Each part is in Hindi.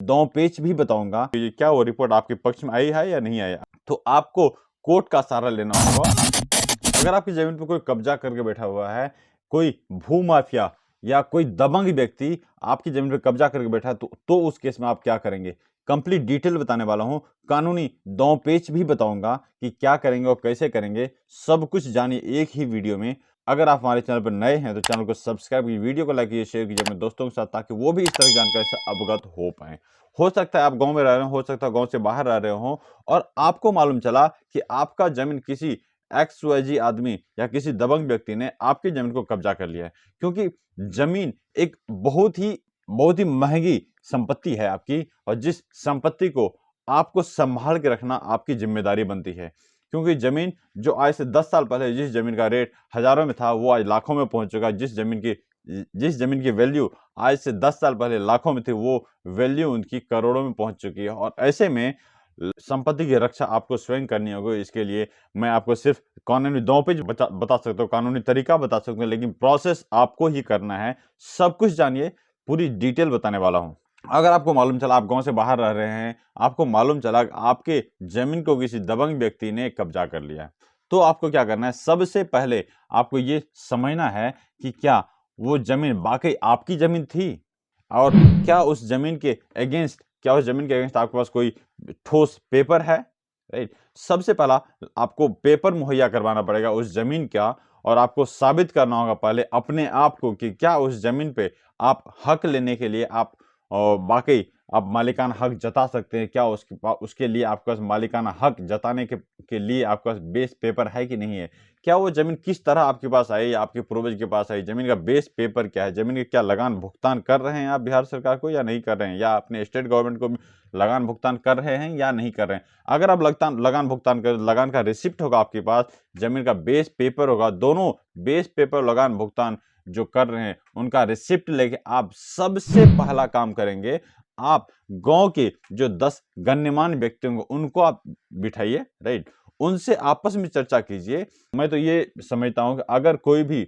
दो पेच भी बताऊंगा कि क्या वो रिपोर्ट आपके पक्ष में आई है या नहीं आई। तो आपको कोर्ट का सहारा लेना होगा। अगर आपकी जमीन पर कोई कब्जा करके बैठा हुआ है, कोई भूमाफिया या कोई दबंग व्यक्ति आपकी जमीन पर कब्जा करके बैठा है, तो उस केस में आप क्या करेंगे, कंप्लीट डिटेल बताने वाला हूं। कानूनी दो पेच भी बताऊंगा कि क्या करेंगे और कैसे करेंगे, सब कुछ जानिए एक ही वीडियो में। अगर आप हमारे चैनल पर नए हैं तो चैनल को सब्सक्राइब कीजिए, वीडियो को लाइक कीजिए, शेयर कीजिए अपने दोस्तों के साथ, ताकि वो भी इस तरह की जानकारी से अवगत हो पाए। हो सकता है आप गांव में रह रहे हो सकता है गांव से बाहर रह रहे हो, और आपको मालूम चला कि आपका जमीन किसी XYZ आदमी या किसी दबंग व्यक्ति ने आपकी जमीन को कब्जा कर लिया है। क्योंकि जमीन एक बहुत ही महंगी संपत्ति है आपकी, और जिस संपत्ति को आपको संभाल के रखना आपकी जिम्मेदारी बनती है। क्योंकि जमीन जो आज से 10 साल पहले जिस जमीन का रेट हजारों में था, वो आज लाखों में पहुंच चुका है। जिस जमीन की वैल्यू आज से 10 साल पहले लाखों में थी, वो वैल्यू उनकी करोड़ों में पहुंच चुकी है। और ऐसे में संपत्ति की रक्षा आपको स्वयं करनी होगी। इसके लिए मैं आपको सिर्फ कानूनी दो पेज बता सकता हूँ, कानूनी तरीका बता सकता हूँ, लेकिन प्रोसेस आपको ही करना है। सब कुछ जानिए, पूरी डिटेल बताने वाला हूँ। अगर आपको मालूम चला आप गांव से बाहर रह रहे हैं, आपको मालूम चला कि आपके जमीन को किसी दबंग व्यक्ति ने कब्जा कर लिया है, तो आपको क्या करना है। सबसे पहले आपको ये समझना है कि क्या वो जमीन वाकई आपकी जमीन थी, और क्या उस जमीन के अगेंस्ट आपके पास कोई ठोस पेपर है। राइट, सबसे पहला आपको पेपर मुहैया करवाना पड़ेगा उस जमीन का, और आपको साबित करना होगा पहले अपने आप को कि क्या उस जमीन पे आप हक लेने के लिए आप वाकई आप मालिकाना हक जता सकते हैं। क्या उसके लिए आपके पास मालिकाना हक जताने के लिए आपके पास बेस पेपर है कि नहीं है। क्या वो जमीन किस तरह आपके पास आई, आपके पूर्वज के पास आई, जमीन का बेस पेपर क्या है, जमीन के क्या लगान भुगतान कर रहे हैं आप बिहार सरकार को या नहीं कर रहे हैं, या अपने स्टेट गवर्नमेंट को लगान भुगतान कर रहे हैं या नहीं कर रहे हैं। अगर आप लगान भुगतान कर, लगान का रिसिप्ट होगा आपके पास, जमीन का बेस पेपर होगा, दोनों बेस पेपर लगान भुगतान जो कर रहे हैं उनका रिसिप्ट लेके आप सबसे पहला काम करेंगे, आप गांव के जो 10 गण्यमान्य व्यक्ति होंगे उनको आप बिठाइए। राइट, उनसे आपस में चर्चा कीजिए। मैं तो ये समझता हूं कि अगर कोई भी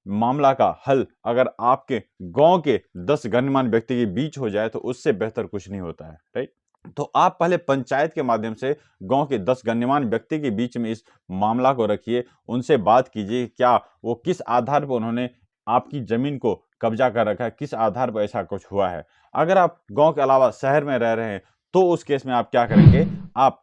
मामला का हल अगर आपके गांव के 10 गण्यमान्य व्यक्ति के बीच हो जाए, तो उससे बेहतर कुछ नहीं होता है। राइट, तो आप पहले पंचायत के माध्यम से गांव के 10 गण्यमान्य व्यक्ति के बीच में इस मामला को रखिए, उनसे बात कीजिए क्या वो किस आधार पर उन्होंने आपकी जमीन को कब्जा कर रखा है, किस आधार पर ऐसा कुछ हुआ है। अगर आप गांव के अलावा शहर में रह रहे हैं, तो उस केस में आप क्या करेंगे, आप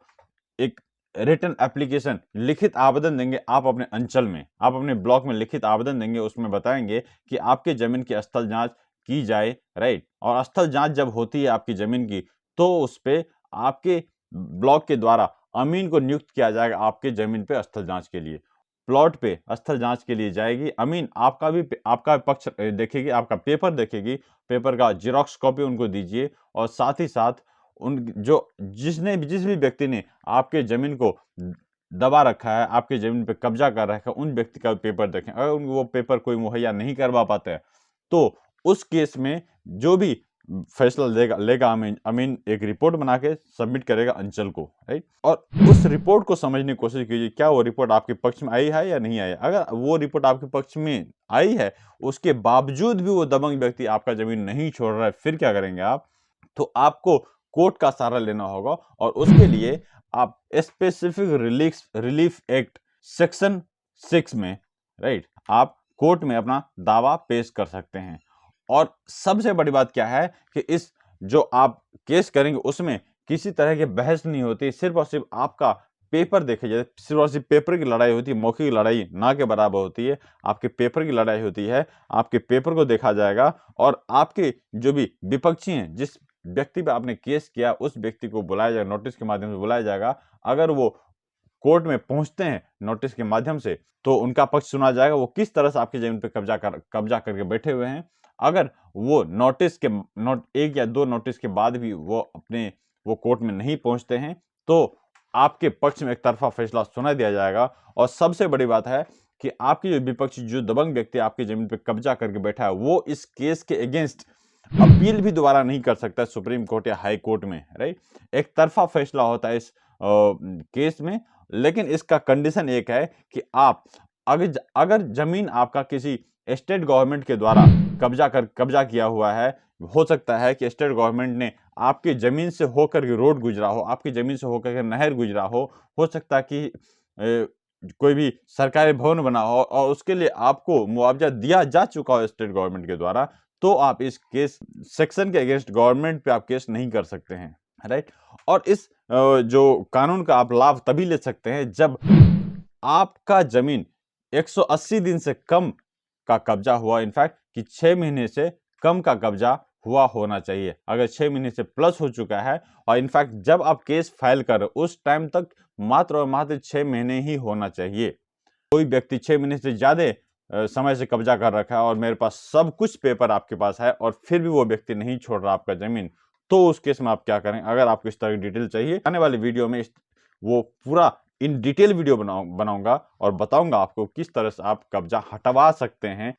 एक रिटन एप्लीकेशन लिखित आवेदन देंगे। आप अपने अंचल में, आप अपने ब्लॉक में लिखित आवेदन देंगे, उसमें बताएंगे कि आपके जमीन की स्थल जांच की जाए। राइट, और स्थल जांच जब होती है आपकी जमीन की, तो उस पे आपके ब्लॉक के द्वारा अमीन को नियुक्त किया जाएगा आपके जमीन पे स्थल जांच के लिए। प्लॉट पे स्थल जांच के लिए जाएगी अमीन, आपका पक्ष देखेगी, आपका पेपर देखेगी, पेपर का जेरॉक्स कॉपी उनको दीजिए, और साथ ही साथ उन जो जिस भी व्यक्ति ने आपके जमीन को दबा रखा है, आपके जमीन पे कब्जा कर रखा है, उन व्यक्ति का पेपर देखें। अगर उनको वो पेपर कोई मुहैया नहीं करवा पाते हैं, तो उस केस में जो भी फैसला लेगा अमीन एक रिपोर्ट बना के सबमिट करेगा अंचल को। राइट, और उस रिपोर्ट को समझने की कोशिश कीजिए, क्या वो रिपोर्ट आपके पक्ष में आई है या नहीं आई। अगर वो रिपोर्ट आपके पक्ष में आई है, उसके बावजूद भी वो दबंग व्यक्ति आपका जमीन नहीं छोड़ रहा है, फिर क्या करेंगे आप, तो आपको कोर्ट का सहारा लेना होगा। और उसके लिए आप स्पेसिफिक रिलीफ एक्ट सेक्शन 6 में, राइट, आप कोर्ट में अपना दावा पेश कर सकते हैं। और सबसे बड़ी बात क्या है कि इस जो आप केस करेंगे उसमें किसी तरह की बहस नहीं होती, सिर्फ और सिर्फ आपका पेपर देखे जाए। सिर्फ और सिर्फ पेपर की लड़ाई होती है, मौखिक लड़ाई ना के बराबर होती है। आपके पेपर की लड़ाई होती है, आपके पेपर को देखा जाएगा, और आपके जो भी विपक्षी हैं, जिस व्यक्ति पे आपने केस किया, उस व्यक्ति को बुलाया जाएगा, नोटिस के माध्यम से बुलाया जाएगा। अगर वो कोर्ट में पहुंचते हैं नोटिस के माध्यम से, तो उनका पक्ष सुना जाएगा, वो किस तरह से आपकी जमीन पे कब्जा करके बैठे हुए हैं। अगर वो एक या दो नोटिस के बाद भी वो कोर्ट में नहीं पहुंचते हैं, तो आपके पक्ष में एक तरफा फैसला सुना दिया जाएगा। और सबसे बड़ी बात है कि आपकी जो विपक्षी जो दबंग व्यक्ति आपकी जमीन पे कब्जा करके बैठा है, वो इस केस के अगेंस्ट अपील भी दोबारा नहीं कर सकता सुप्रीम कोर्ट या हाई कोर्ट में। राइट, एक तरफा फैसला होता है इस केस में। लेकिन इसका कंडीशन एक है कि आप अगर जमीन आपका किसी स्टेट गवर्नमेंट के द्वारा कब्जा किया हुआ है, हो सकता है कि स्टेट गवर्नमेंट ने आपकी ज़मीन से होकर के रोड गुजरा हो, आपकी ज़मीन से होकर के नहर गुजरा हो सकता है कि कोई भी सरकारी भवन बना हो और उसके लिए आपको मुआवजा दिया जा चुका हो स्टेट गवर्नमेंट के द्वारा, तो आप इस केस सेक्शन के अगेंस्ट गवर्नमेंट पे आप केस नहीं कर सकते हैं, राइट? और इस जो कानून का आप लाभ तभी ले सकते हैं जब आपका ज़मीन 180 दिन से कम का कब्जा हुआ, इनफैक्ट कि 6 महीने से कम का कब्जा हुआ होना चाहिए। अगर 6 महीने से प्लस हो चुका है और इनफैक्ट जब आप केस फाइल कर रहे हो उस टाइम तक मात्र और मात्र 6 महीने ही होना चाहिए। कोई व्यक्ति 6 महीने से ज़्यादा समय से कब्जा कर रखा है और मेरे पास सब कुछ पेपर आपके पास है और फिर भी वो व्यक्ति नहीं छोड़ रहा आपका ज़मीन, तो उस केस में आप क्या करें? अगर आपको इस तरह की डिटेल चाहिए, आने वाली वीडियो में वो पूरा इन डिटेल वीडियो बनाऊंगा और बताऊंगा आपको किस तरह से आप कब्जा हटवा सकते हैं।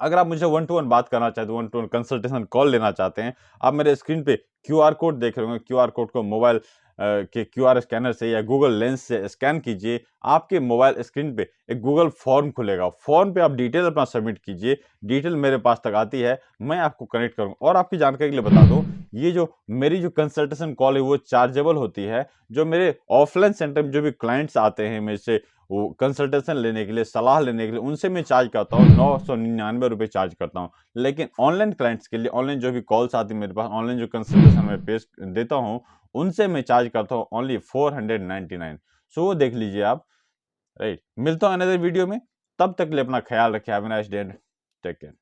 अगर आप मुझे 1 टू 1 बात करना चाहते हैं, 1 टू 1 कंसल्टेशन कॉल लेना चाहते हैं, आप मेरे स्क्रीन पे क्यूआर कोड देख रहे होंगे। क्यूआर कोड को मोबाइल के क्यूआर स्कैनर से या गूगल लेंस से स्कैन कीजिए। आपके मोबाइल स्क्रीन पे एक गूगल फॉर्म खुलेगा। फॉर्म पे आप डिटेल अपना सबमिट कीजिए। डिटेल मेरे पास तक आती है, मैं आपको कनेक्ट करूँगा। और आपकी जानकारी के लिए बता दूँ, ये जो मेरी जो कंसल्टेशन कॉल है वो चार्जेबल होती है। जो मेरे ऑफलाइन सेंटर में जो भी क्लाइंट्स आते हैं मेरे से वो कंसल्टेशन लेने के लिए, सलाह लेने के लिए, उनसे मैं चार्ज करता हूँ 999 रुपये चार्ज करता हूँ। लेकिन ऑनलाइन क्लाइंट्स के लिए, ऑनलाइन जो भी कॉल्स आती है मेरे पास, ऑनलाइन जो कंसल्टेशन मैं पेश देता हूँ, उनसे मैं चार्ज करता हूँ ओनली 499। सो वो देख लीजिए आप, राइट? मिलता हूँ अनदर वीडियो में, तब तक के लिए अपना ख्याल रखिए। Have a nice day, take care.